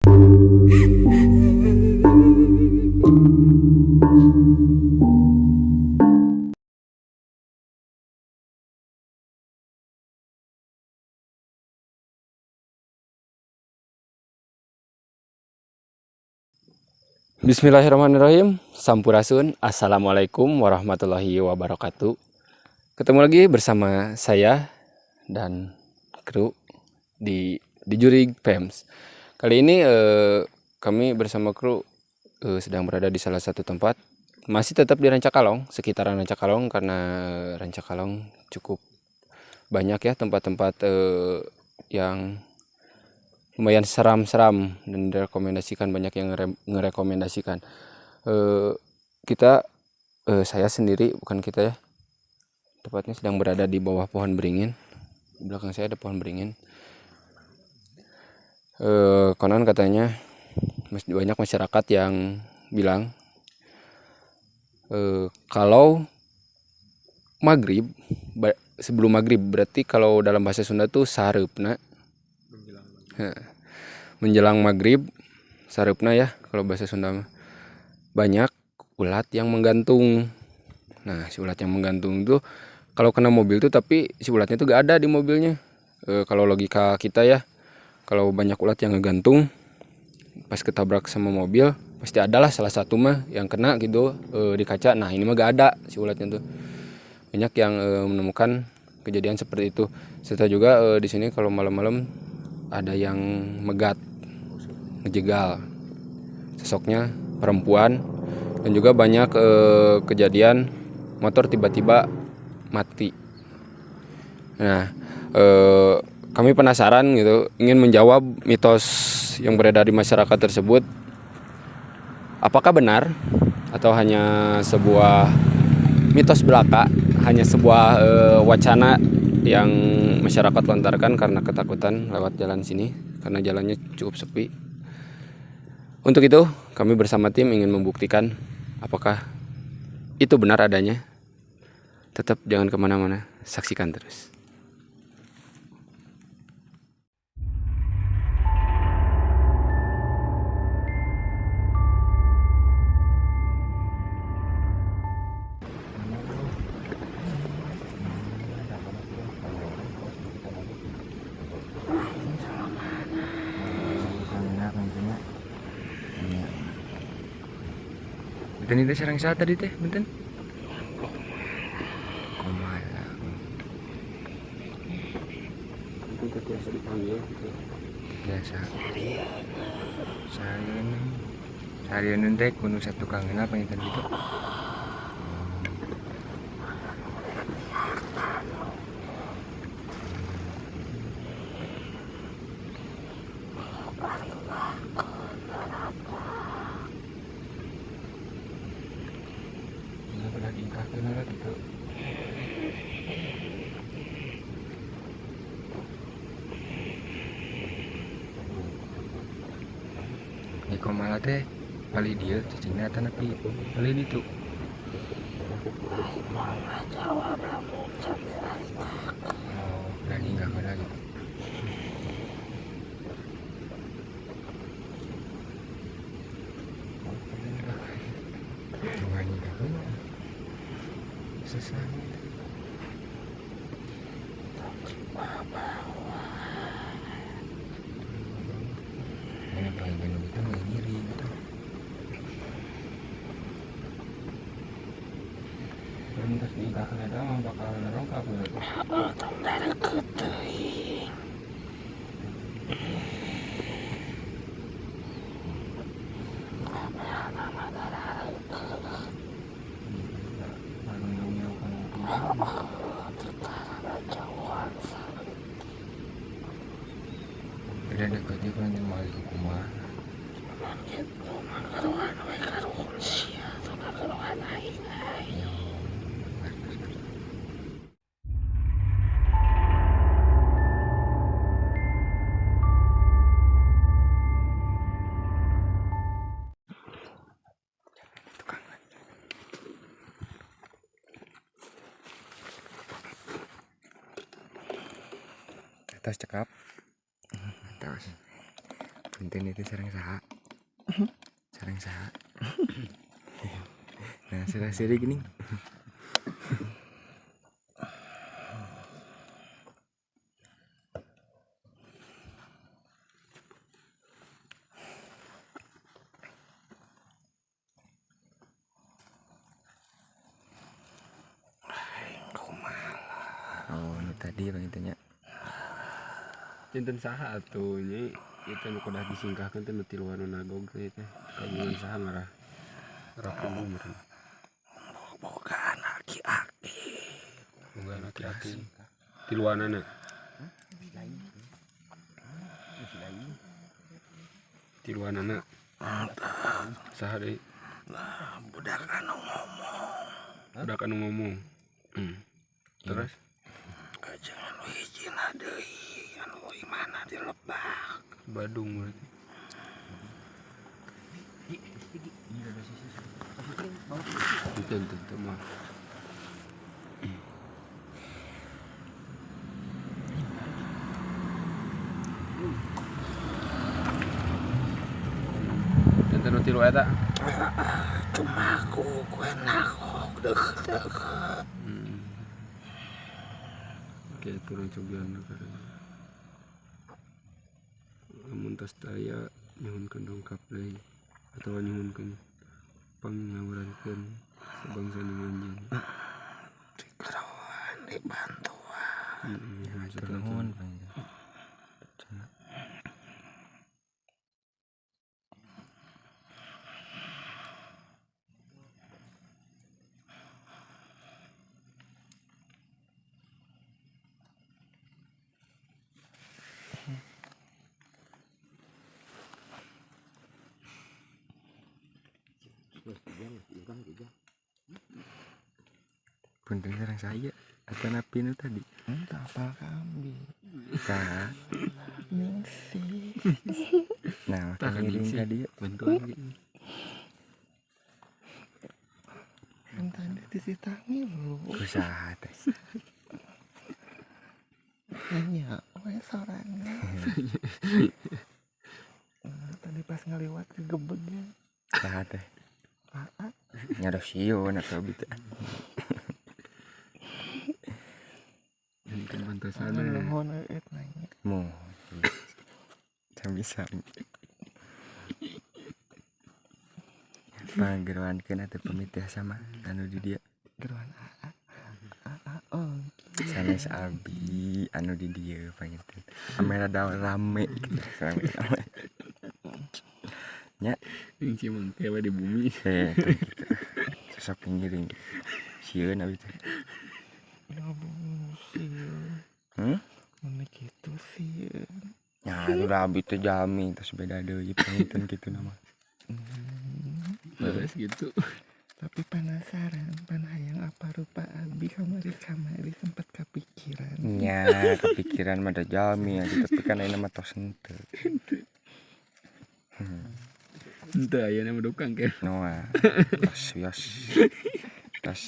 Bismillahirrahmanirrahim. Sampurasun. Assalamualaikum warahmatullahi wabarakatuh. Ketemu lagi bersama saya dan kru di Jurig Pems. Kali ini kami bersama kru sedang berada di salah satu tempat. Masih tetap di Rancakalong, sekitaran Rancakalong, karena Rancakalong cukup banyak ya tempat-tempat yang lumayan seram-seram dan direkomendasikan, banyak yang ngerekomendasikan. Saya sendiri, bukan kita ya, tepatnya sedang berada di bawah pohon beringin. Di belakang saya ada pohon beringin. Konon katanya banyak masyarakat yang bilang kalau maghrib, sebelum maghrib, berarti kalau dalam bahasa Sunda tuh sareupna, menjelang maghrib, sareupna ya kalau bahasa Sunda, banyak ulat yang menggantung. Nah, si ulat yang menggantung tuh kalau kena mobil tuh, tapi si ulatnya tuh gak ada di mobilnya. Kalau logika kita ya, kalau banyak ulat yang ngegantung pas ketabrak sama mobil, pasti adalah salah satu mah yang kena gitu di kaca. Nah, ini mah gak ada si ulatnya tuh. Banyak yang menemukan kejadian seperti itu. Serta juga di sini kalau malam-malam ada yang megat, ngejegal, sosoknya perempuan. Dan juga banyak kejadian motor tiba-tiba mati. Nah, kami penasaran gitu, ingin menjawab mitos yang beredar di masyarakat tersebut. Apakah benar atau hanya sebuah mitos belaka, hanya sebuah wacana yang masyarakat lontarkan karena ketakutan lewat jalan sini, karena jalannya cukup sepi. Untuk itu, kami bersama tim ingin membuktikan apakah itu benar adanya. Tetap jangan kemana-mana, saksikan terus. Benten itu sarang saat tadi teh, benten. Komala. Itu biasa dipanggil gitu. Biasa. Seharian teh kudu satu kangen apa yang tadi itu. Gitu. Di Komala teh kali dia cacingnya tanah pi kali itu. Oh, berani nggak ada gitu. Berani nggak ada. Sesat. Ini bagian itu nggak ngiri gitu. Terus di kakak ada mah bakal ngerongkap gitu. Oh, tentara ketui. Udah dekat dia kan yang mau ke rumah. Gitu, makaruan sia tuh makaruan aing. Atas cekap. Terus Punten itu sareng saha? Sareng saha? Nah, seri gini. Oh, ini tadi bang tanya. Cinten saha atuh nya itu nu kudah disingkahkeun teh nu tiluan nagog teh kagungan saha ngarah kudu meureun. Boga aki-aki. Boga aki-aki. Tiluanana. Tiluanana. Saha deui? Budak anu ngomong. Budak anu ngomong. Terus Jangan lu hijina deui, anu imana dilebak. Badung berarti. Itu mah. Tenten nu tilu eta. Cemaku kue nakok deket-deket. Oke, turun cobian negara. Lamun tos daya nyuhunkeun dongkap deui atawa nyuhunkeun pangawurankeun sabangsa nu manjing. Dikerawan, dibantuan. Nuhun. Punten sareng saya atau napi nu tadi? Kapal kambing. Saha? Ningsih. Nah, makan ngiring tadi ya. Bantuan gitu. Kan tadi disitangi lu. Usaha teh. Hanya we sorangan. Tadi pas ngaliwat ke gebegnya. Saha teh? Nyada sieun atau gitu. Mungkin bantasan Nuhun eut nanya. Mohon. Sami-sami. Panggeroankeun atuh pamitih sama anu di dieu. Geruan AA. Oh. Sanes abi anu di dieu panginten. Amela da rame gitu. Rame. Nya yang cimang kayak di bumi. gitu. Sosok ngiring. Sieun abi teh. Ngabung sieun. Mun kitu sieun. Nya udah abi teh jami terus beda deui panginten kitu nama. Beres gitu. Tapi penasaran, pan hayang apa rupa abi kamari sempat kepikiran. Nya kepikiran mah da jami tapi kan ayeuna mah tos henteu. Entah ya nama dokang kayak. Noah. Yos. Tas.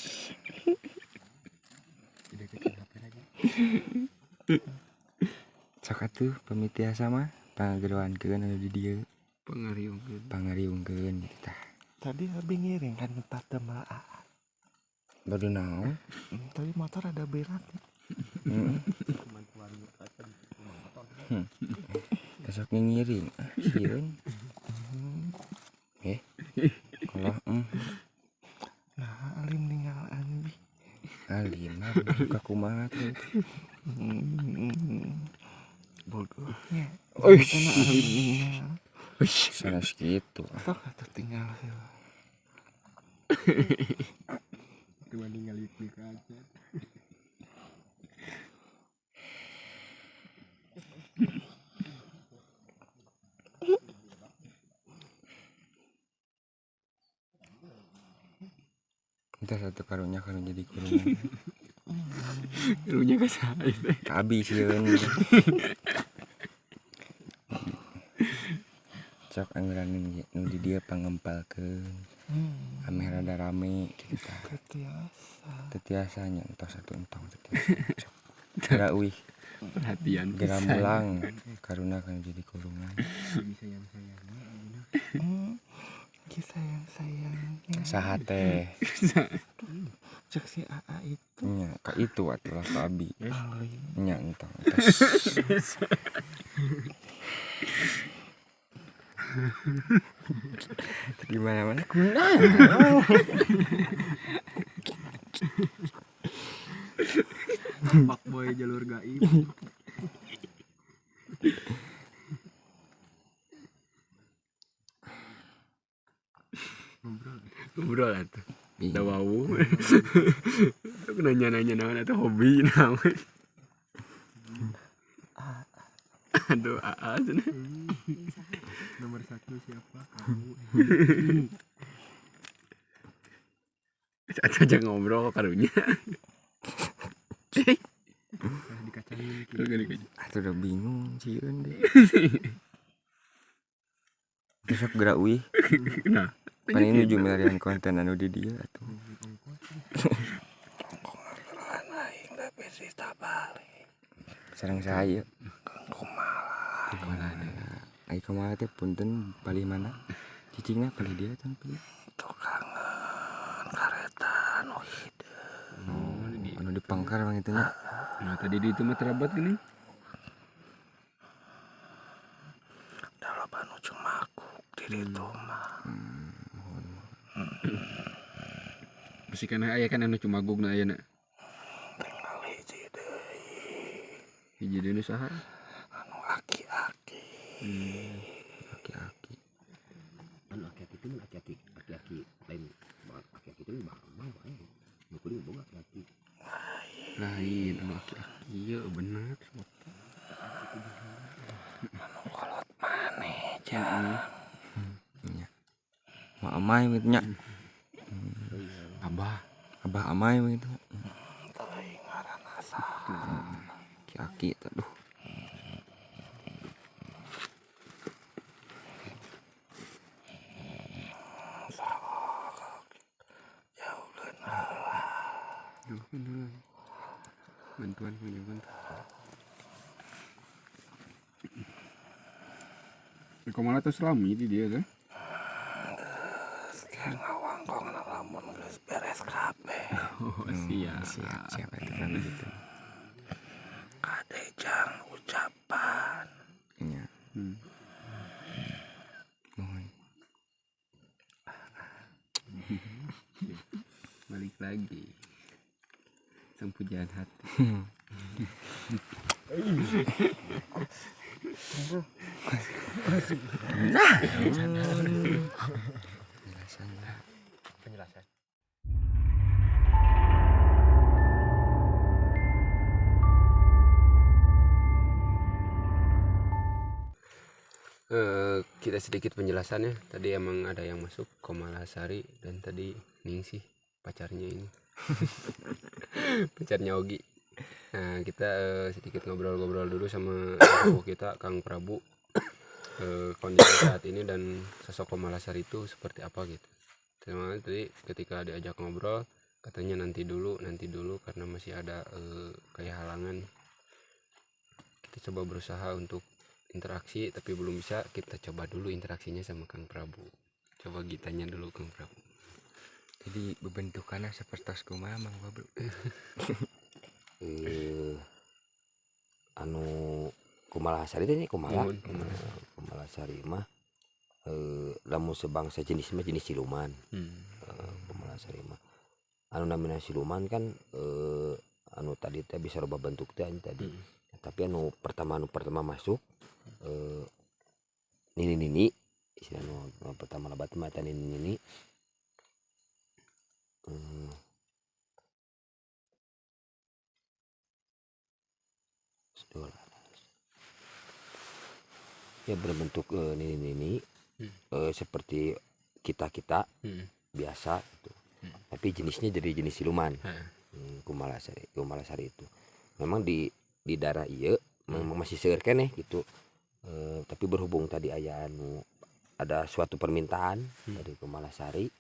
Sok atuh pamitiasa sama panggeroankeun anu di dieu. Pangariungkeun gitu tah. Tadi abi ngiring kan tempat demal AA. Badu naon? Tadi motor ada berat. Besok ngiring sieun. Kalau Nah, alim ninggal Andi. alim mah buka kumaha tuh. Bodohnya. Oish. Karena alim ninggal. Sanes kitu. Sok atuh tinggal heula. Cuma tinggal klik aja. Kita satu karunya jadi kurungan. Karunya ka saha teh? Abi sieun. Sok anggaran nu di dieu pangempalkeun. Ame rada rame kitu tah. Ketiasa. Tetiasa nya entos satu entong tetiasa. Tara uih Perhatian Gerambulang karuna kan jadi kurungan. Kisah yang sayangnya Saha teh cek si AA itu nya ka itu atulah ka abi. paling Nya entong tos. Di mana-mana kunang. Pak boy jalur gaib. Ngobrol atuh. Da wau. Aku nanya-nanya naon atuh hobi naon. Aduh, AA cenah. Nomor 1 siapa? Kamu. Saat aja ngobrol karunya. Dikacangin gitu. Atuh udah bingung cieun deh. Besok gerak wih. Nah, Pan ini nuju milarian konten anu di dia atuh. aing tapi sista balik Sareng saya. kumaha Ai kumaha teh punten palih mana? Cicingna palih dia can pilih. tukangan kareta nu hideung Anu di pangkar bang itu nya. nah tadi di itu mah terabat gini. dalam nuju makuk di ditu mah Masih kana aya kan anu cumagugna ayeuna. tinggal hiji deui Hiji deui nu saha? anu aki-aki Aki-aki. Anu aki-aki itu aki-aki lain aki-aki itu mah bae nu kuring boga aki-aki Lain anu aki-aki ieu bener. anu kolot maneh jangan Nya. Ma amai gitu nya. Abah. Abah amai gitu. teuing ngaranna sa Aki-aki aduh. jauhkeun Duh bener. Bantuan punya bantuan. Kumaha teh selami di dia kan? sekarang ngawangkong lamun geus beres kabeh Oh, siap. Siap itu kan gitu. kadejang ucapan Nya. Hmm. Mohon. Balik lagi. Sang pujaan hati. penjelasan. Kita sedikit penjelasannya. Tadi emang ada yang masuk Komalasari dan tadi Ningsih pacarnya ini. Pacarnya Ogi. Nah, kita sedikit ngobrol-ngobrol dulu sama sepupu kita Kang Prabu. Kondisi saat ini dan sosok Komalasari itu seperti apa gitu. Terima tadi ketika diajak ngobrol katanya nanti dulu karena masih ada kayak halangan. Kita coba berusaha untuk interaksi tapi belum bisa. Kita coba dulu interaksinya sama Kang Prabu. Coba gitanya dulu Kang Prabu. Jadi bentukannya seperti kumaha Mang Bablu. Anu Kumalasari teh kumaha? Nuhun, Kumalasari mah lamun sebangsa jenis mah jenis siluman. Kumalasari mah anu namina siluman kan anu tadi teh bisa robah bentuk teh tadi. Tapi anu pertama masuk nini istilah anu pertama labat mah teh nini. Ya berbentuk nini seperti kita biasa gitu. Tapi jenisnya jadi jenis siluman. Kumalasari itu memang di daerah ieu memang masih seueur keneh gitu. Tapi berhubung tadi aya anu ada suatu permintaan dari Kumalasari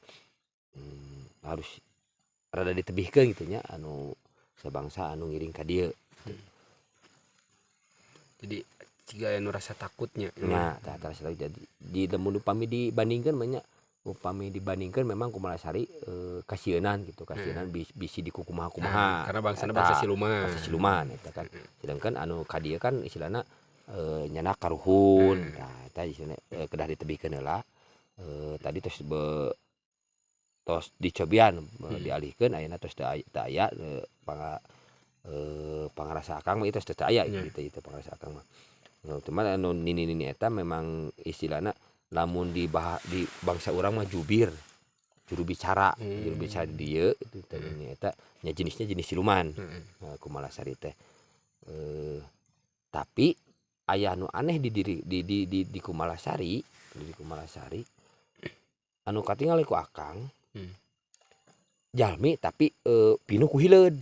harus rada ditebihkeun gitu nya anu sabangsa anu ngiring ka dieu. Jadi jika anu rasa takutnya. Nah, rasa jadi di lamun upami dibandingkan banyak memang Kumalasari kasienan gitu, kasienan bisi di kumaha-kumaha. Karena bangsana bangsa siluman. Bangsa siluman eta kan. Sedangkan anu ka dieu kan istilahna nyana karuhun. Nah, eta istilahna kedah ditebikeun heula. Tadi tos dicobian dialihkeun ayeuna tos teu aya pangarasa akang mah itu teu aya gitu itu pangarasa akang mah. Cuman anu nini eta memang istilahna lamun di bangsa urang mah jubir, juru bicara dieu itu tadi eta nya jenisnya jenis siluman. Kumalasari teh. Tapi aya anu aneh di Kumalasari, anu katingal ku akang. Jalmi tapi pinuh ku hileud.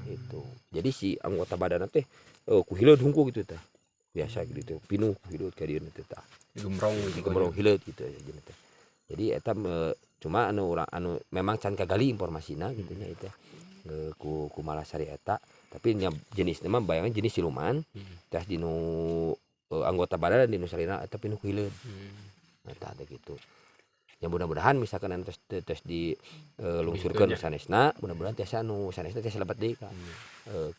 Gitu. Jadi si anggota badan teh ku hileud hungku gitu teh. Biasa gitu pinuh ku hileud ka dieu teh tah. Gemrong hileud gitu ya teh. Jadi eta cuma anu memang can kagali informasina gitu nya eta ku Kumalasari eta tapi nya jenisna mah bayangan jenis siluman. Tah dinu anggota badan dinu salina eta pinuh ku hileud. Eta ada gitu. Ya mudah-mudahan misalkan anu tes di lungsurkeun sanesna, mudah-mudahan tiasa anu sanesna tiasa lebat deui ka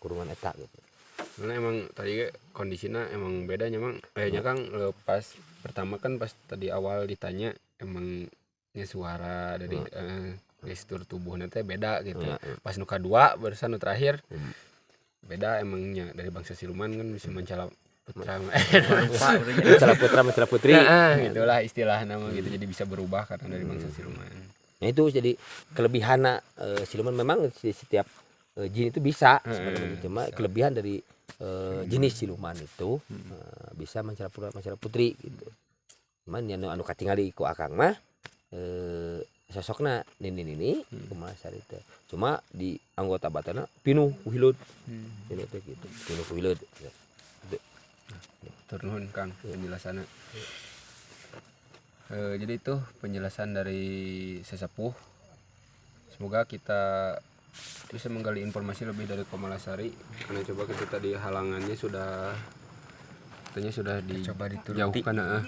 kurungan eta gitu. Karena emang tadi kondisinya emang bedanya emang kayaknya Kang pas pertama kan pas tadi awal ditanya emangnya suara dari gestur tubuhnya teh beda gitu. Pas nu kadua barusan nu terakhir beda emangnya dari bangsa siluman kan bisa mencala putra Mencela putri. Gitulah istilah nama gitu jadi bisa berubah karena dari bangsa siluman. Nah itu jadi kelebihan siluman memang setiap jin itu bisa sebenarnya cuma kelebihan dari jenis siluman itu bisa mencela putri gitu. Cuman anu katingali ku akang mah sosokna nini Kumalasari teh. Cuma di anggota batana pinuh ku hileud. Jadi teh gitu. Pinuh ku hileud. Turun Kang penjelasannya. Jadi itu penjelasan dari sesepuh. Semoga kita bisa menggali informasi lebih dari Kumalasari karena coba kita tadi halangannya sudah katanya sudah dijauhkan kita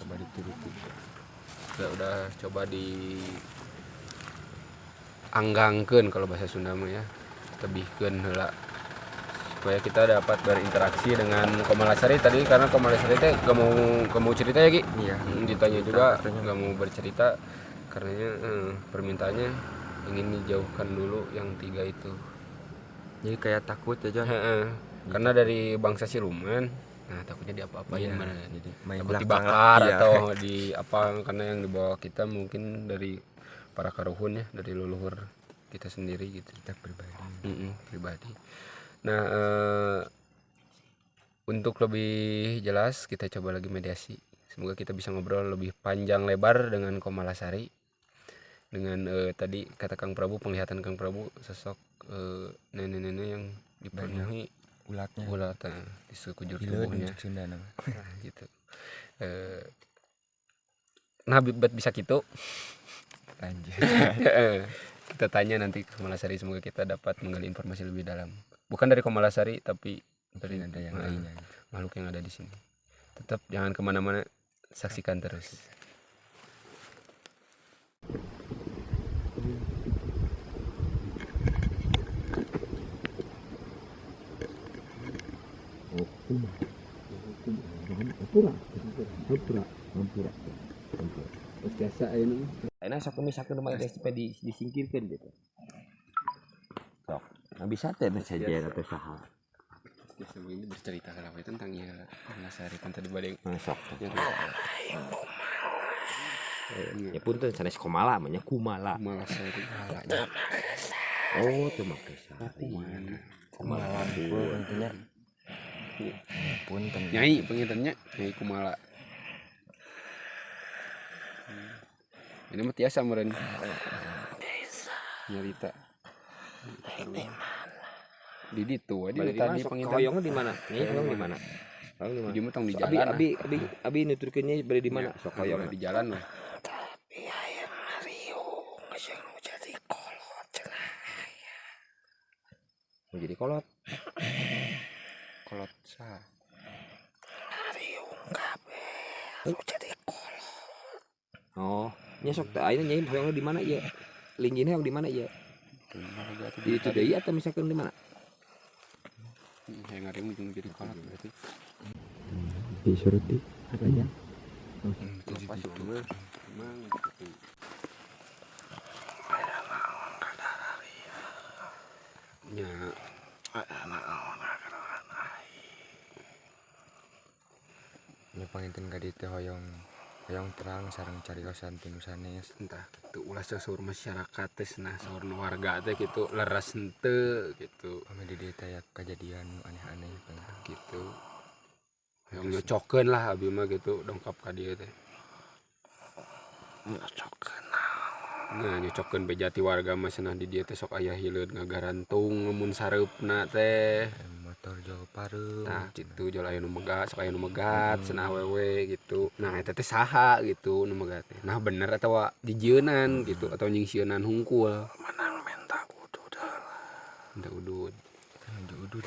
coba dituruti. Udah coba dianggangkeun kalau bahasa Sunda mah ya. Tebihkeun heula supaya kita dapat berinteraksi dengan Kumalasari tadi karena Kumalasari teh gak mau cerita ya Ki. Iya. Ditanya juga gak mau bercerita karena permintaannya ingin dijauhkan dulu yang 3 itu. Jadi kayak takut aja. Karena dari bangsa siluman, nah takutnya diapa-apain mana. Jadi main Takut belakang dibakar lah, atau di apa karena yang dibawa kita mungkin dari para karuhun ya, dari leluhur kita sendiri gitu. Kita pribadi. Pribadi. Nah, untuk lebih jelas kita coba lagi mediasi. Semoga kita bisa ngobrol lebih panjang lebar dengan Kumalasari. Dengan tadi kata Kang Prabu, penglihatan Kang Prabu sosok nenek-nenek yang dipenuhi ulat di sekujur tubuhnya. Nah, gitu. Nah, bisa gitu. Lanjut. Kita tanya nanti ke Kumalasari, semoga kita dapat menggali informasi lebih dalam. Bukan dari Kumalasari tapi dari ada yang lainnya. Makhluk yang ada di sini. Tetap jangan kemana-mana, saksikan terus. Biasa ini. Enak sok misalkan rumah supaya disingkirkan gitu. Sok. Nah bisa teh saja atau saha. Biasa ini bercerita kalau tentang ya Kumalasari kan tadi badeng. Sok. Ya pun tuh sanes Komala namanya Kumala. Kumalasari halanya. Oh, itu makasih. Kumala tentunya. Punten. Nyai pengintannya Nyai Kumala. Ini mah tiasa meureun. Nyarita. Di ditu di tadi pengintan. Koyongnya di mana? Koyong di mana? Di mah tong di jalan. Abi nuturkeunnya bari di mana? Sok koyong di jalan mah. Mau jadi kolot. kolot sah. Ariung kabeh lu jadi kolot. Oh, nya sok teh ayeuna nyai hoyongna di mana ya? Linggihna hoyong di mana ya? Di itu deui atau misalkan di mana? Saya ngarim jadi kolot berarti. Di Surti. Ada aja. Pas mah emang gitu. Ya, Nya panginten ka dieu teh hoyong terang sareng cariosan tinu sanes. entah gitu ulah saur masyarakat teh nah saur warga teh gitu leres henteu gitu. Pami di dieu teh aya kejadian nu aneh-aneh Gitu. Yang nyocokeun lah abi mah gitu dongkap ka dieu teh. Nyocokeun. Nah nyocokeun bejati warga mah cenah di dieu teh sok aya hileud ngagarantung mun sareupna teh. motor jauh pareu. Nah gitu jol aya nu megat sok aya nu megat cenah awewe gitu. Nah eta teh saha gitu nu megat teh. Nah bener atawa dijieunnan gitu atau nyingsieunan hungkul. Menang minta udud lah. Minta udud. Menuju udud.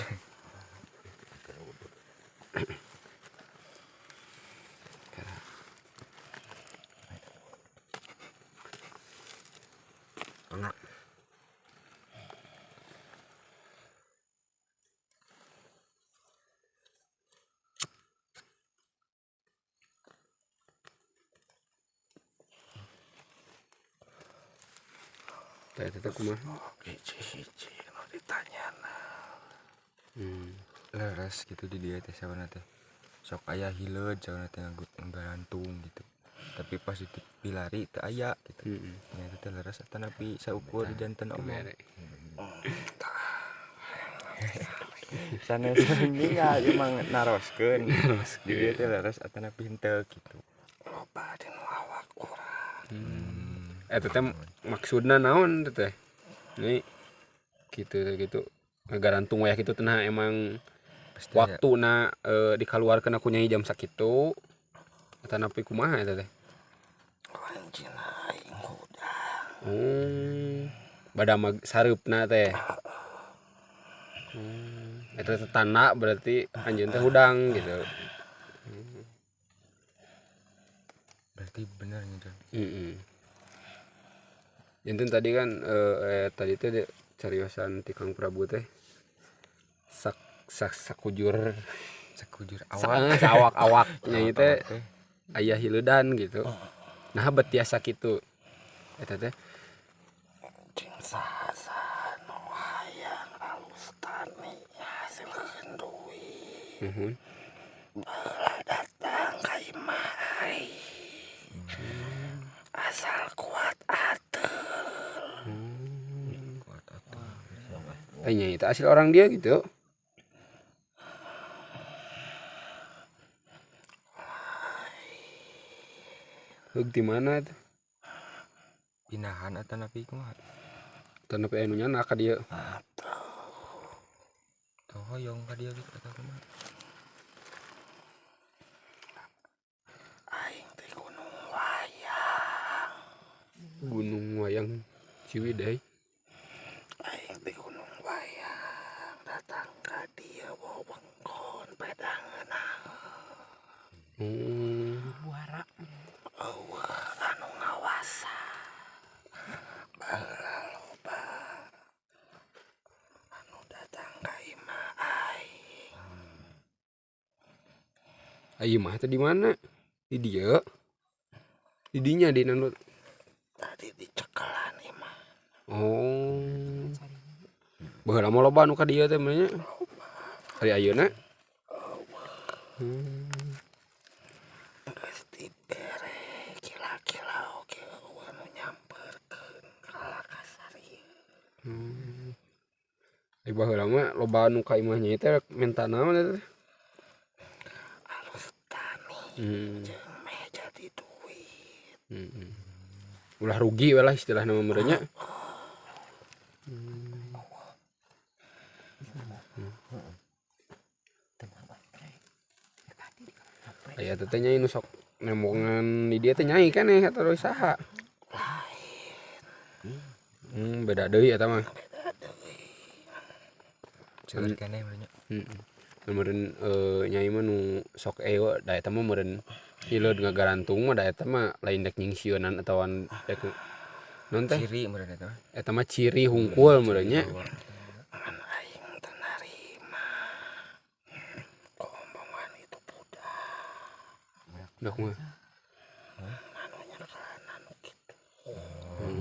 Anak. Teh eta teh kumaha? Hiji-hiji nu ditanyana. Leres gitu di dieu teh sawana teh. Sok aya hileud sawana teh ngagarantung gitu. Tapi pas itu pilari teu aya gitu. Nya eta teh leres eta nepi saukur di janten omong. Bere. Sanes nya emang naroskeun. Di dieu teh leres eta nepi henteu gitu. Loba di nu awak urang. Eta teh maksudna naon teh teh? Ini gitu ngagarantung wayah kitu teh nah emang Pasti waktuna dikaluarkeun aku nyai jam sakitu. Eta napi kumaha eta teh? Anjing aing hudang. Badamag sareupna teh. Eta teh tanda berarti anjeun teh hudang gitu. berarti bener gitu. Janten tadi kan tadi teh cariosan ti Kang Prabu teh sakujur Sakujur awak. awak nyai teh aya hileudan gitu. Nah betiasa kitu. Eta teh Anjing saha nu hayang alus tani hasilkeun duit. Baheula datang ka imah aing. Asal kuat ateul. nyai teh asli orang dia gitu. Heug di mana teh? Pinahan atau napi kumaha? Teu nepi anu nyana ka dieu. Teu hoyong ka dieu gitu atau kumaha? Aing teh gunung wayang. Gunung Wayang Ciwidey. Aing teh gunung wayang datang ka dieu wewengkon pedangeuna. Buara. Eueuh anu ngawasa. Baheula loba anu datang ka imah aing. Ayeuna mah teh di mana? Di dieu. Di dinya di nanu. Tadi dicekelan imah. Oh. Baheula mah loba anu ka dieu teh mah nya. Hari ayeuna. Geus dibere kila-kila oge eueuh anu nyamperkeun ka kasari. Di baheula mah loba anu ka imah nyai teh minta naon eta teh? Alus tani jeung meh jadi duit. Ulah rugi we lah istilah nama merenya. Aya teh nyai nu sok nemongan di dia teh nyai kan ya atau saha? Beda deui eta mah. Sulit keneh urang nya. meureun nyai mah nu sok eo da eta mah meureun hileud ngagarantung mah da eta mah lain dek nyingsieunan atawa dek naon teh ciri meureun eta mah. eta mah ciri hungkul meureun nya. Bahwa An aing teu narima. Omongan itu budak. Dak mah Anu nyakalan anu kitu.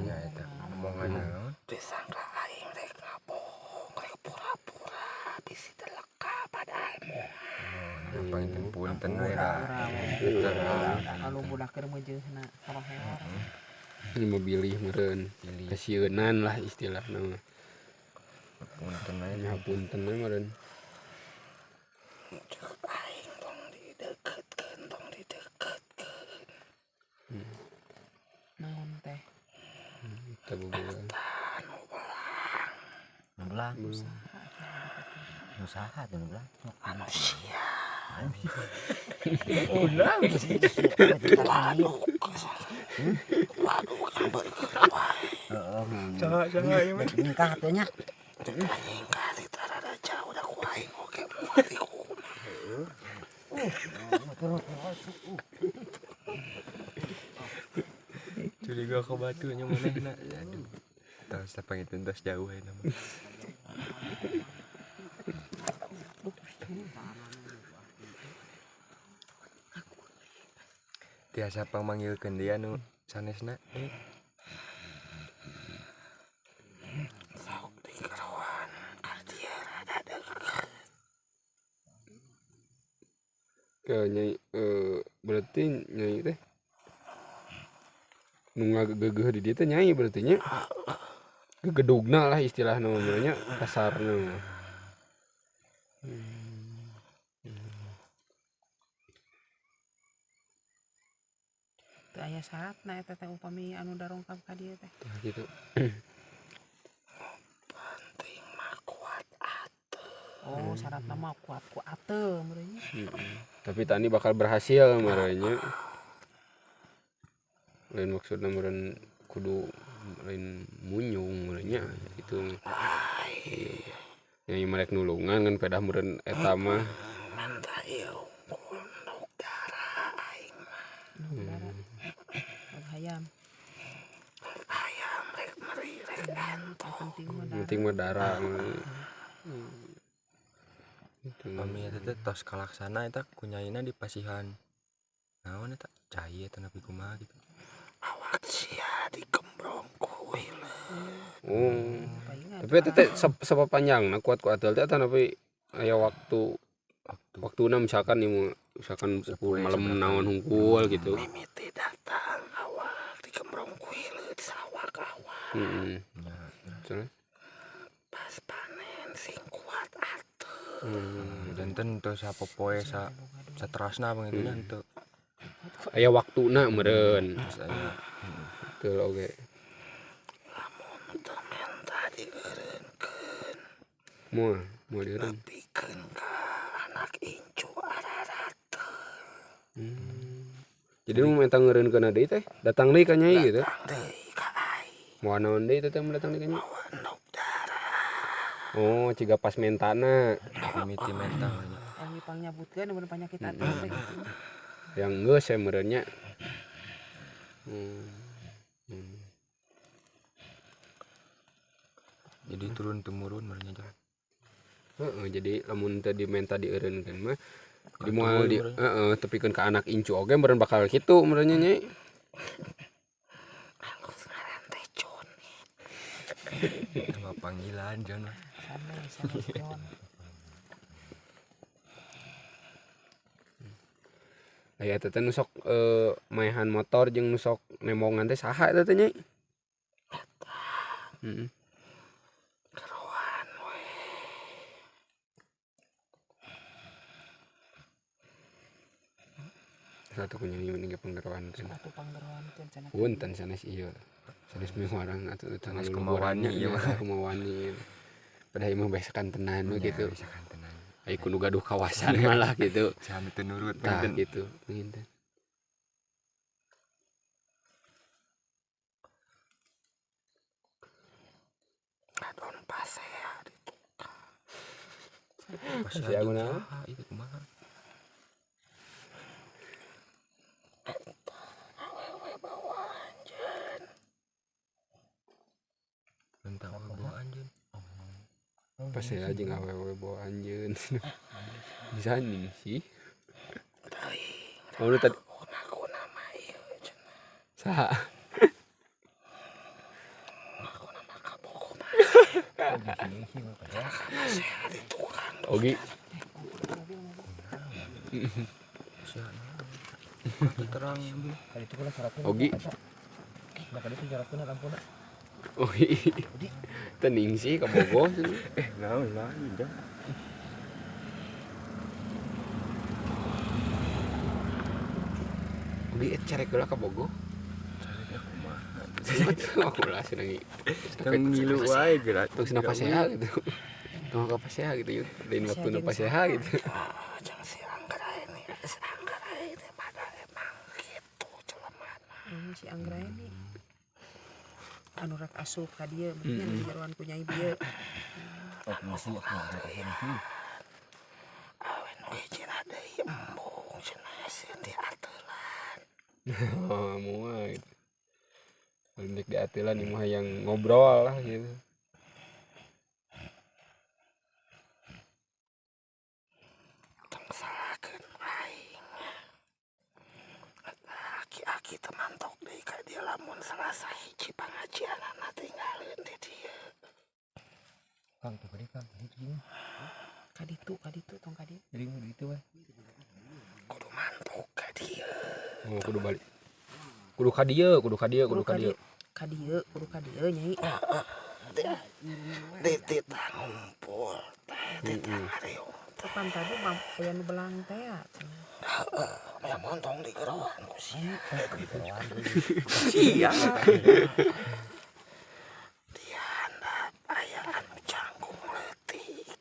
nya eta omongan naon? Disangka aing rek ngabohong, rek pura-pura bisi teu leka padahal moal. Yang panginten punten we da. Kalau budak keur meujeuhna horor-horor. ini mah bilih meureun Pilih kasieunnan lah istilahna mah. punten we. Ngapunten we meureun. Cek aing tong dideketkeun, tong dideketkeun. Naon teh? Eta bobogohan. Anu belang, Nulang. Usaha tuh nulang. manusia. Waduk yang berkeun wae. Nikah katanya. Aing kasih tarada jauh dah ku aing oge mual di kumaha. Curiga ke batunya manehna. Aduh. Tos panginten tos jauh we nama. Tiasa pamanggilkeun dia nu sanesna. Sok dikeroan ka dia rada deukeut. Ke nyai berarti nyai teh nu ngageugeuh di dieu teh nyai berarti nya. Gegedugna lah istilahna mah nya kasarna mah. Teu aya syaratna eta teh upami anu darongkap ka dieu teh. Tah gitu. Penting mah kuat atuh. Oh, syaratna mah kuat ku ateu meureun nya. Tapi tani bakal berhasil meureun nya. Lain maksudna meureun kudu lain munyung meureun nya gitu. Nyai merek nulungan kan pedah meureun eta mah. Manta ieu nuk darah aing mah. Hayam. Ayam rek meri rek entong. Penting mah Penting mah darah mah. Pami eta teh tos kalaksana eta ku nyaina di pasihan. Naon eta? Cai eta nepi kumaha gitu. Awak sia digembrong ku hileud. Oh. paingan. Tapi eta teh sapa panjangna kuat ku atel teh tapi aya waktu waktuna misalkan ieu misalkan pukul malam naon hungkul gitu. Mimiti datang awak digembrong ku hileud sawak awak. Heeh. Nya Terus Pas panen sing kuat atuh. danten teu sapopoe saterasna pangituna henteu. aya waktuna meureun. Terus aya Betul oge. Lamun teu menta dieureunkeun, Moal dieureun. pikeun ka anak incu ararateu. Jadi nu minta ngeureunkeun deui teh datang deui ka nyai gitu. Datang deui ka aing Moal naon deui teh mun datang deui ka nyai. bawa nuk darah. Oh, ciga pas mentana mimiti mental nya. Yang dipang nyabutkeun mun penyakit ateu teh gitu. yang geus saya meureun nya. Jadi turun temurun meureun nya. Heeh, jadi lamun teu dimenta dieureunkeun mah di Katuy moal di meureun. heeh tepikeun ka anak incu oge meureun bakal kitu meureun nya nyai. Aku ngaran teh Joni. Nama panggilan Jon. Sanes Jon. Aya teh nu sok maehan motor jeung nu sok nemongan teh saha eta teh nyai? Heeh. Keroan we. Satu ku nyai mending panggeroan teh. Satu panggeroankeun cenah. Punten sanes ieu. Sanes miwarang atuh Sanes tanggal kumawani ieu mah. kumawani. Padahal mah besekan tenan we gitu. Misalkan tenang. Ai kudu gaduh kawasan malah gitu. Sami teu nurut Tah pinten. gitu. Nginten. Adon pasea ditukang. Pasea Si aku jeung naon? saha itu kumaha? Awewe bawa anjeun. Tentang bawa anjeun. Pas ya jeung awewe bawa anjeun. Bisa nih sih. Teuing. Oh lu tadi Kuna mah ieu cenah. saha? Kuna mah kabogo mah. Sehat di tukang. Ogi. Pasea naon? Kaki terang ambil. Ogi. Ogi. Tening sih kabogo. Naon lain dah. Ogi carek heula kabogo. Carek kumaha? Aku lah seneng Tang ngilu wae geura. tuh senang paseha gitu. Tuh ka paseha gitu yuk. Lain waktu nu paseha gitu. Jangan si Anggrae ini. Si Anggrae teh pada emang gitu jelema. Si Anggra ini anu rek asup ka dieu mungkin di jaruan ku Nyai bieu. Awen nu hijina deui embung cenah sieun di arteulan. Oh, mua gitu. Balik di atilan ini mah yang ngobrol lah gitu. Tong salahkeun aing. Aki-aki teu mantok deui ka dieu lamun Salasa hiji pangajianana tinggalin di dieu. Kaditu tong kadieu. Kudu mantok ka dieu. Oh, kudu balik. Kudu ka dieu. Kudu kadieu Nyai. Titita ngumpul teh titita ngariung. Kapan tadi mah aya nu belang teh cenah. Aya montong di geroan ku sia. Sia. Di handap aya anu cangkung leutik.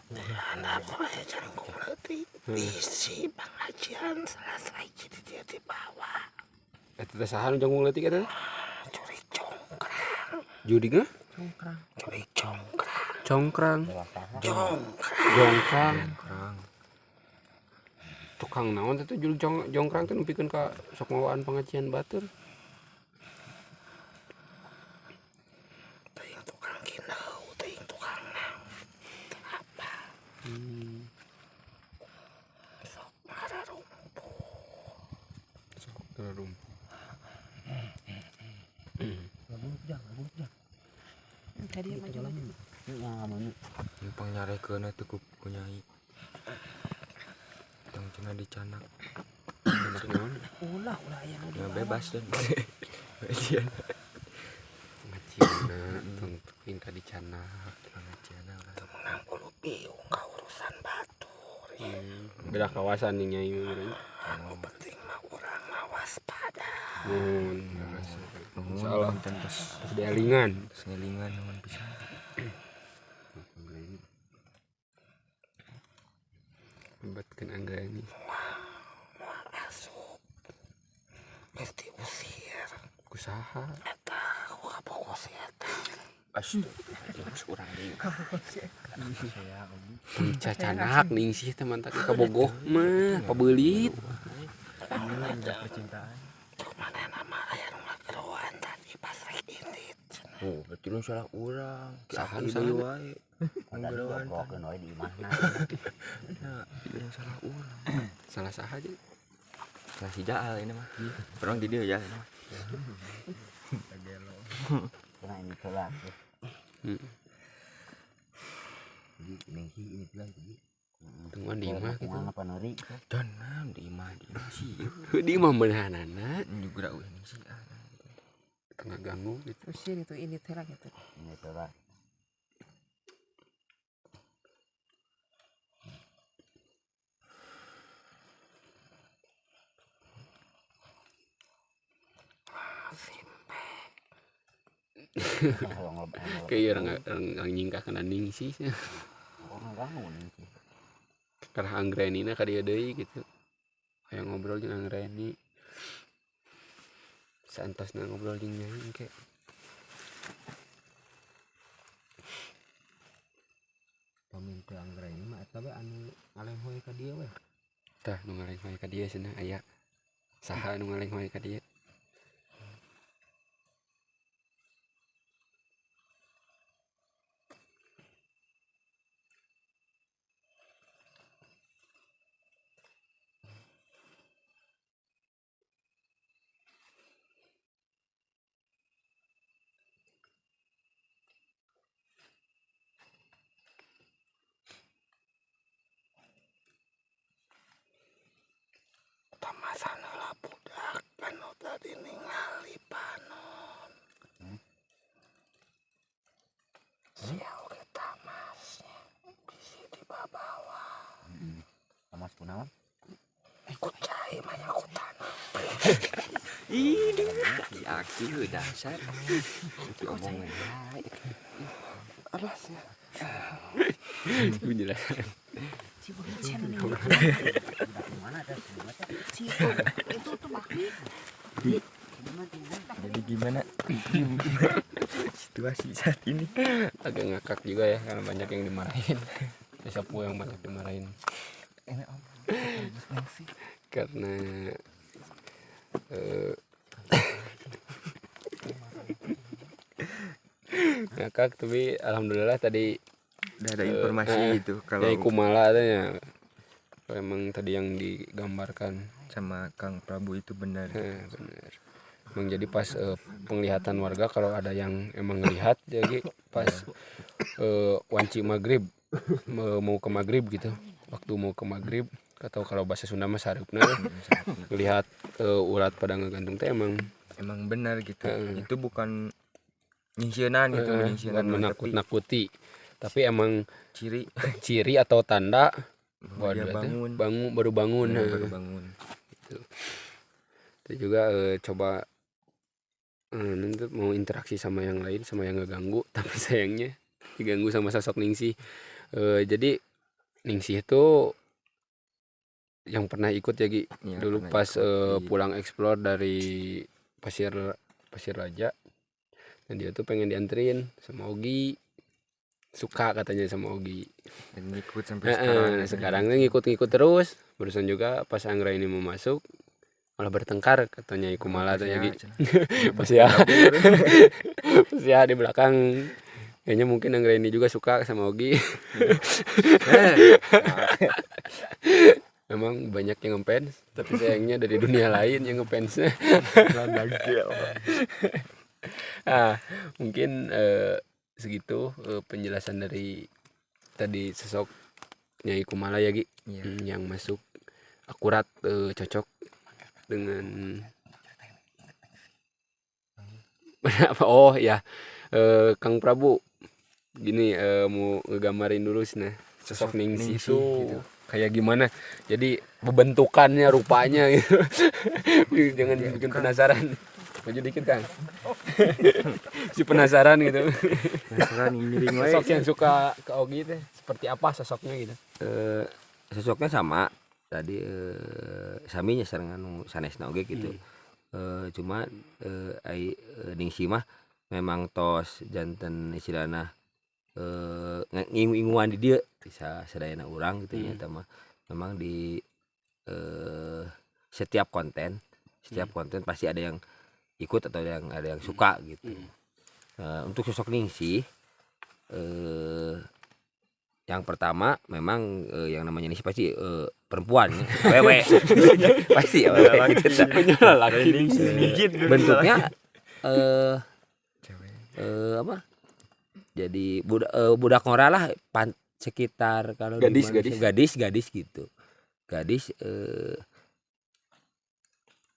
Di handap aya cangkung leutik. Isi pengajian Salasa hiji di dieu di bawah. Eta teh saha nu jangkung leutik eta? Curi congkrang. Judi ngah? Congkrang. Curi congkrang. Congkrang. Congkrang. Jongkrang. Kerang. Tukang naon teh jul jongkrang teh nepikeun ka sok ngawaan pengajian batur. Teuing tukang kineu, teuing tukang naon. Teu apa. Sok ngararumpu. Terum. Kadieu maju. Numpang nyarekeun atuh ku Nyai. Tong cenah dicanak. Ulah aya nu Ya bebas dan. Pengajian. Pengajian tong teuing ka dicanak. Pengajian lah. Teu meunang ulu biung ka urusan batur. Beda kawasan nih Nyai meureun. Anu penting mah urang waspada. Nuhun. Nuhun Insyaallah punten tos dealingan. ngelingan nuhun pisan. Libatkeun angga ini. Moal asup. Geus diusir. Kusaha? Eta ku kabogo si eta. Urang deui. Cacanak ning sih teh mantap kabogoh mah pabeulit. Mana nama aya nu ngageroan tadi pas rek indit. Oh, berarti lu salah urang. Saha Saha nu deui salah? wae. Ngageroan. Nah, yang salah urang. Salah saha aja. Salah si Jaal ini mah. Orang di dieu ya ini mah. Tungguan di imah gitu. Dan naon di imah sih. Di imah meunhanana Juga ini sih. tengah ganggu gitu. Usir itu ini teh lah gitu. Kayak orang nyingkah kena ning sih. Karena anggreni na kadieu deui gitu. Aya ngobrol jeung anggreni. Santasna ngobrol jeung Nyai engke. teu anggar ini mah eta we anu ngalenghoy ka dieu we. Tah nu ngalenghoy ka dieu cenah aya. Saha nu ngalenghoy ka dieu? Tamasana lah budak anu tadi ningali panon. Sial ke tamasnya bisi di bawah. Tamas kunaon? Ikut cai mah ikut tanah. Si Aki heuh dasar. Omongan bae. Aduh sia. Itu jelas. Si bocah nih. Mana ada semua teh. Si itu tuh bakmi. Jadi gimana situasi saat ini? Agak ngakak juga ya karena banyak yang dimarahin. Sapu yang banyak dimarahin. Karena ngakak tapi alhamdulillah tadi Udah ada informasi gitu kalau Yai Kumala adanya. Kalau emang tadi yang digambarkan sama Kang Prabu itu benar. benar. Emang jadi pas penglihatan warga kalau ada yang emang ngelihat jadi pas wanci maghrib mau ke maghrib gitu. Waktu mau ke maghrib atau kalau bahasa Sunda mah sareupna ngelihat ulat pada ngegantung teh emang benar gitu. Itu bukan nyingsieunan gitu, nyingsieunan bukan menakut-nakuti. Tapi emang ciri atau tanda bahwa dia baru bangun. baru bangun. Itu juga coba nanti mau interaksi sama yang lain sama yang ngeganggu tapi sayangnya diganggu sama sosok Ningsih. Jadi Ningsih itu yang pernah ikut ya Gi Ya, dulu pernah pas ikut di- pulang explore dari Pasir Raja dan dia tuh pengen dianterin sama Ogi, suka katanya sama Ogi. dan ngikut sampai sekarang. Sekarang tuh ngikut-ngikut terus. Barusan juga pas Anggra ini mau masuk malah bertengkar katanya Iku malah tanya Gi. Pas ya pas ya di belakang kayaknya mungkin Anggra ini juga suka sama Ogi. Memang banyak yang ngefans tapi sayangnya dari dunia lain yang ngefansnya. Mungkin segitu penjelasan dari tadi sosok Nyai Kumala ya Gi. Yang masuk akurat cocok dengan apa? Oh ya, Kang Prabu gini mau ngegambarin dulu sih nah sosok Ningsih itu gitu. kayak gimana, jadi pembentukannya rupanya gitu. Jangan bikin penasaran, maju dikit Kang. Si penasaran gitu. Penasaran ngiring wae. Sosok yang suka ke Ogi teh seperti apa sosoknya gitu? Sosoknya sama tadi saminya sareng anu sanesna oge gitu. Cuma Ningsih mah memang tos janten istilahna ngingu-inguan di dieu bisa sadayana urang gitu nya eta mah. Memang di setiap konten pasti ada yang ikut atau ada yang suka gitu. Untuk sosok Ningsih yang pertama memang yang namanya Ningsih pasti perempuan ya. Wewe pasti ya wewe gitu. Bentuknya apa jadi budak ngora lah sekitar kalau gadis gitu. Gadis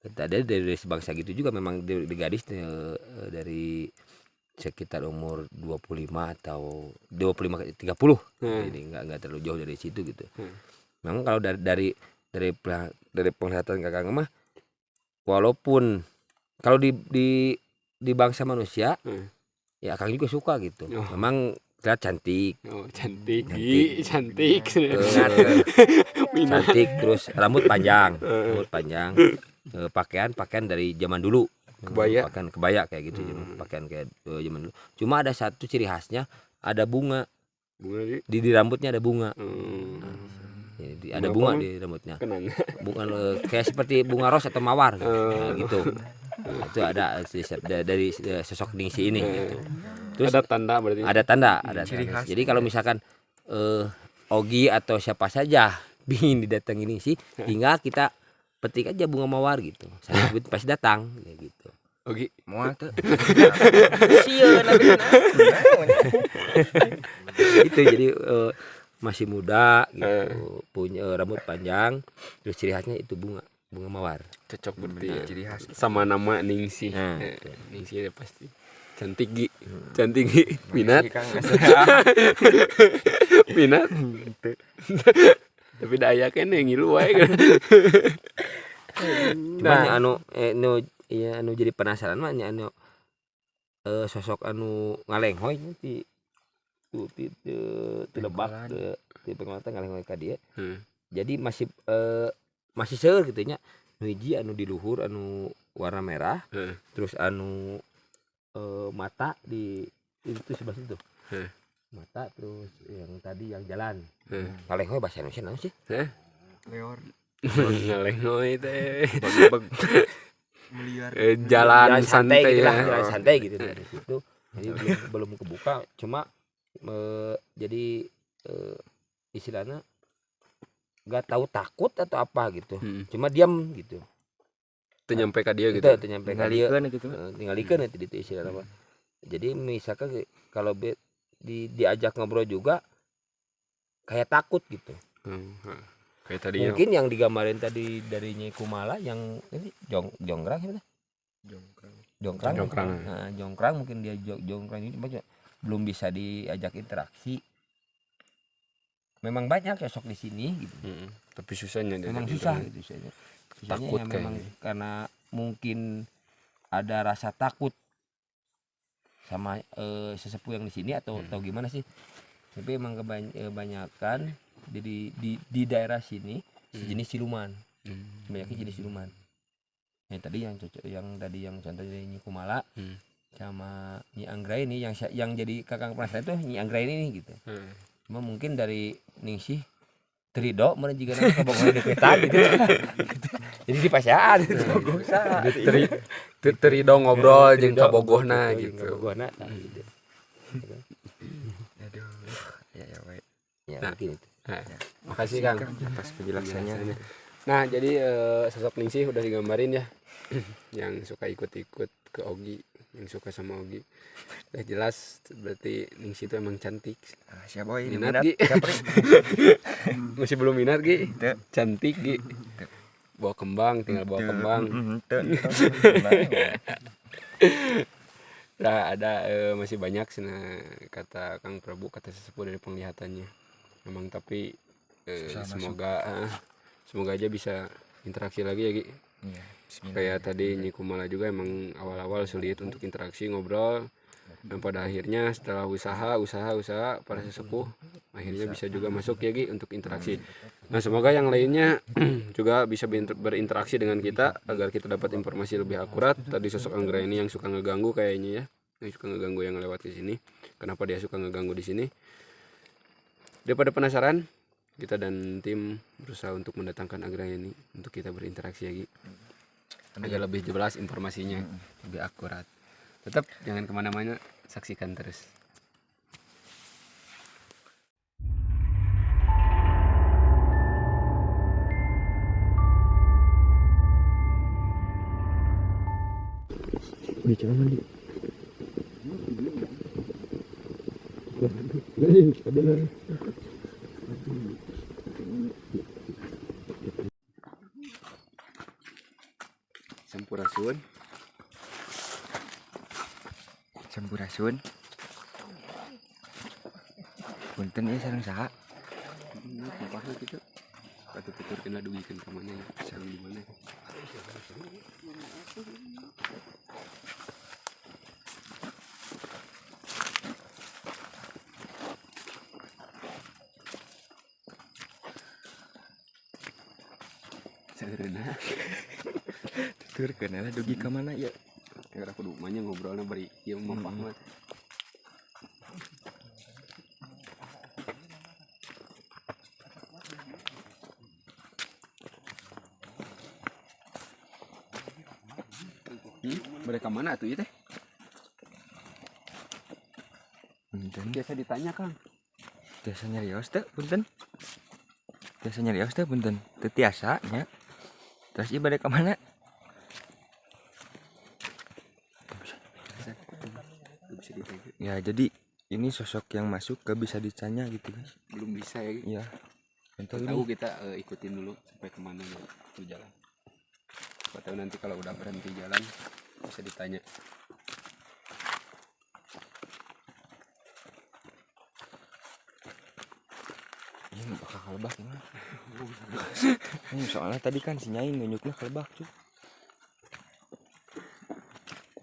tadi dari sebangsa gitu juga memang di gadis dari sekitar umur 25 atau 25 ke 30. Jadi enggak terlalu jauh dari situ gitu. Memang kalau dari penglihatan Kakang mah walaupun kalau di bangsa manusia ya Kakang juga suka gitu. Memang terlihat cantik. Cantik. Cantik terus rambut panjang. Pakaian dari zaman dulu. Kebaya kayak gitu, pakaian kayak zaman dulu. Cuma ada satu ciri khasnya, ada bunga Bunga di. Di rambutnya ada bunga. Ada Bunga bunga apa, di rambutnya. Kenang. Bunga kayak seperti bunga ros atau mawar gitu. Nah, itu ada dari sosok Ningsih ini gitu. Terus Ada tanda berarti. ada tanda. Ciri khas. Jadi kalau misalkan Ogi atau siapa saja ingin didatangi Ningsih, tinggal kita petik aja bunga mawar gitu. Saya sebut pasti datang kayak gitu. Ogi. Moal teh. Sieun abi Itu jadi masih muda gitu, punya rambut panjang, terus ciri khasnya itu bunga mawar. Cocok berarti ya. Ciri khas. Sama nama Ningsih. Nah. Ningsih ya pasti. Cantik Gi. Cantik Gi. Minat. Kang Asep. Minat. Tapi daya kene ngilu wae kan. Nah, anu jadi penasaran mah anu sosok anu ngalenghoy ti lebak ti penglihatan ngalenghoy ka dieu. Jadi masih seueur kitu nya. Nu hiji anu di luhur anu warna merah, terus anu mata di itu sebelah situ. Mata terus yang tadi yang jalan. Ngalenghoy bahasa Indonesia naon sih? Leor. Ngalenghoy teh. Bag meliar. Jalan santai gitu lah, ya. jalan santai gitu dari situ. Jadi belum kebuka, cuma jadi istilahnya nggak tahu takut atau apa gitu. Cuma diam gitu. Itu nyampe ka dia gitu. Itu nyampe ka dia. Ngalikeun gitu. Tinggalikeun itu istilahnya mah. Jadi misalkan kalau diajak ngobrol juga kayak takut gitu. Kayak tadi ya. Mungkin yang digambarin tadi dari Nyai Kumala yang ini jonggrang gitu. Jongkrang. Nah, jongkrang mungkin dia jongkrang ini belum bisa diajak interaksi. Memang banyak sosok di sini gitu. Tapi susahnya dia. Memang susah gitu susahnya. Takut Ya memang kayaknya. karena mungkin ada rasa takut sama sesepuh yang di sini atau gimana sih. Tapi emang kebanyakan di daerah sini sejenis siluman. Banyaknya jenis siluman. Yang tadi yang contoh dari Nyi Kumala sama Nyi Anggraini ini yang jadi kakang penasaran itu Nyi Anggraini ini gitu. Cuma mungkin dari Ningsih terido mana jika nanti kabogohna deketan gitu. Jadi di pasean gitu. Terido ngobrol jeung kabogohna gitu. Kabogohna gitu. Aduh. Ya we. Ya Nah. mungkin itu. Makasih Kang Atas penjelasannya. Nah, jadi sosok Ningsih udah digambarin ya. Yang suka ikut-ikut ke Ogi, yang suka sama Ogi. Udah jelas berarti Ningsih itu emang cantik. Siapa ini Minat Gi? Masih belum minat Gi? Cantik Gi. Bawa kembang, tinggal bawa kembang. Nah, ada masih banyak kata Kang Prabu, kata sesepuh dari penglihatannya. Memang tapi semoga aja bisa interaksi lagi ya Gi. Iya. Kayak tadi Nyi Kumala juga emang awal-awal sulit untuk interaksi ngobrol, dan pada akhirnya setelah usaha para sesepuh akhirnya bisa juga masuk ya Gi untuk interaksi. Nah, semoga yang lainnya juga bisa berinteraksi dengan kita agar kita dapat informasi lebih akurat. Tadi sosok Anggraini yang suka ngeganggu kayaknya ya, yang suka ngeganggu yang lewat di sini. Kenapa dia suka ngeganggu di sini? Daripada penasaran, kita dan tim berusaha untuk mendatangkan Anggraini untuk kita berinteraksi ya Gi. Agar lebih jelas informasinya, lebih akurat. Tetap jangan kemana-mana, saksikan terus. Sampurasun. Sampurasun. Punten ya sareng saha? Kumpahna kitu. Kata tuturkeun dugikeun ka mana ya? Sareng di mana? Saeureuna. Tuturkeun lah dugi ka mana ya? Kira kudu manya ngobrolna bari ieu mah mah. Mereka mana tuh ya teh? Punten. Biasa ditanya Kang. Tiasa nyarios teh punten. Tiasa nyarios teh punten. Teu tiasa nya. Terus ieu bade ka mana? Bisa ditanya. Ya jadi ini sosok yang masuk gak bisa ditanya gitu guys. Belum bisa ya. Iya. Contoh Tahu ini. kita ikutin dulu sampai kemana tuh jalan. Siapa tahu nanti kalau udah berhenti jalan bisa ditanya. Ini bakal kalebak ini. Ini soalnya tadi kan si Nyai nunjuknya kalebak cuy.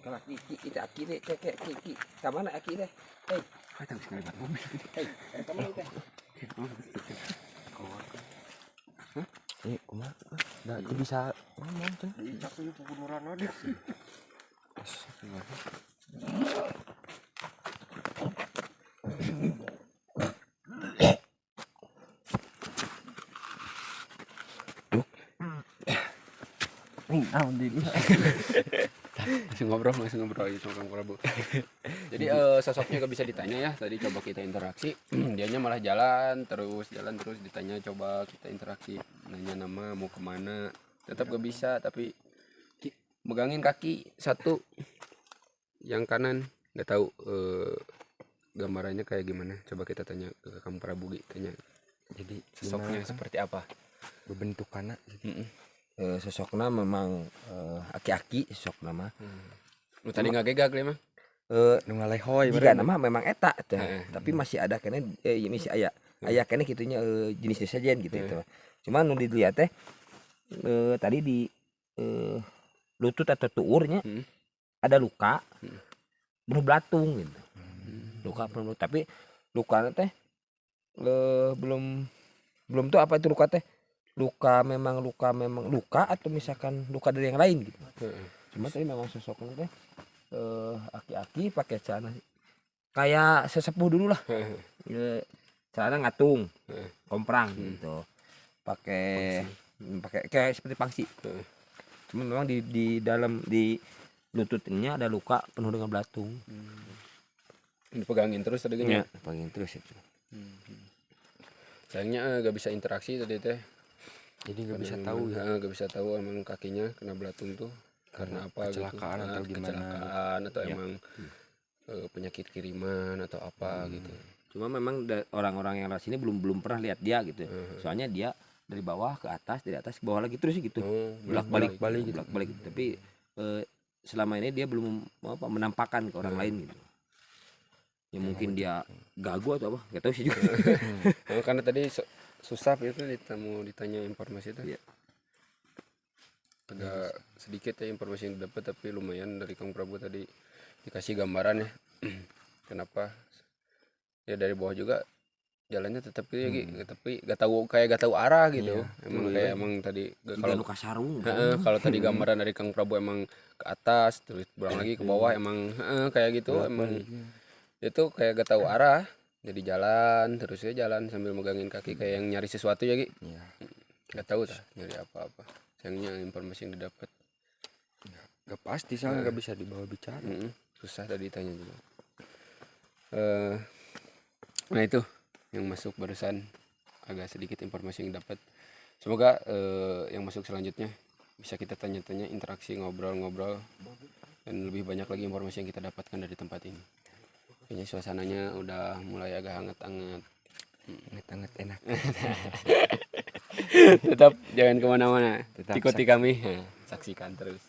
Kalau Kiki kita akhirnya Kiki kemana akhirnya? Hei, Tahu sekali Pak mobil. kemana teh? Ini kumaha? Nggak itu bisa ngomong cen. Tapi pembunuhan ada. Langsung ngobrol aja sama Kang Prabu. Jadi sosoknya gak bisa ditanya ya. Tadi coba kita interaksi, dianya malah jalan terus ditanya, coba kita interaksi, nanya nama mau kemana, tetap gak bisa. Tapi megangin kaki satu, yang kanan nggak tahu gambarannya kayak gimana. Coba kita tanya ke Kang Prabu, tanya Jadi sosoknya seperti apa. Berbentukanna Sosoknya memang aki-aki sosok nama. Lu tadi nggak gegak le mah. nu ngalehoy Jika nama memang eta teh, Heeh. tapi masih ada kene masih aya kene kitunya jenisnya saja gitu itu. Cuman nu dilihat teh tadi di lutut atau tuurnya ada luka penuh belatung gitu. Luka penuh, tapi lukanya teh belum tuh apa itu luka teh. Luka memang luka atau misalkan luka dari yang lain gitu. Cuma tadi memang sosoknya teh aki-aki pakai celana kayak sesepuh dulu lah. Celana ngatung, komprang gitu. Pakai kayak seperti pangsi. Cuma memang di dalam di lututnya ada luka penuh dengan belatung. Dipegangin terus tadi Ya, pegangin terus itu. Sayangnya gak bisa interaksi tadi teh. jadi nggak bisa Karena tahu memang, ya gak bisa tahu emang kakinya kena belatung tuh karena apa kecelakaan gitu. atau gimana Kecelakaan atau Ya. emang penyakit kiriman atau apa gitu. Cuma memang orang-orang yang lewat sini belum pernah lihat dia gitu. Soalnya dia dari bawah ke atas, dari atas ke bawah lagi terus gitu. Bolak-balik gitu. Tapi selama ini dia belum menampakkan ke orang lain gitu. Ya mungkin dia gagu atau apa, nggak tahu sih juga. Karena tadi susah itu mau ditanya informasi itu. Iya. Agak sedikit ya informasi yang didapat, tapi lumayan dari Kang Prabu tadi dikasih gambaran ya. Kenapa? Ya dari bawah juga jalannya tetap gitu, tapi gak tahu arah gitu. Emang tadi Kalau luka sarung. kalau tadi gambaran dari Kang Prabu emang ke atas terus pulang lagi ke bawah, emang kayak gitu. Emang itu kayak gak tahu arah, jadi jalan terus ya, jalan sambil megangin kaki kayak yang nyari sesuatu ya Gi. Iya. Gak tahu dah nyari apa-apa. Sayangnya informasi yang didapat nggak pasti soalnya nggak bisa dibawa bicara. susah tadi tanya juga. Nah itu yang masuk barusan, agak sedikit informasi yang dapat. Semoga yang masuk selanjutnya bisa kita tanya-tanya, interaksi, ngobrol-ngobrol, dan lebih banyak lagi informasi yang kita dapatkan dari tempat ini. Kayaknya suasananya udah mulai agak hangat-hangat. Hangat enak. Tetap jangan kemana-mana, Tetap ikuti kami, saksikan terus.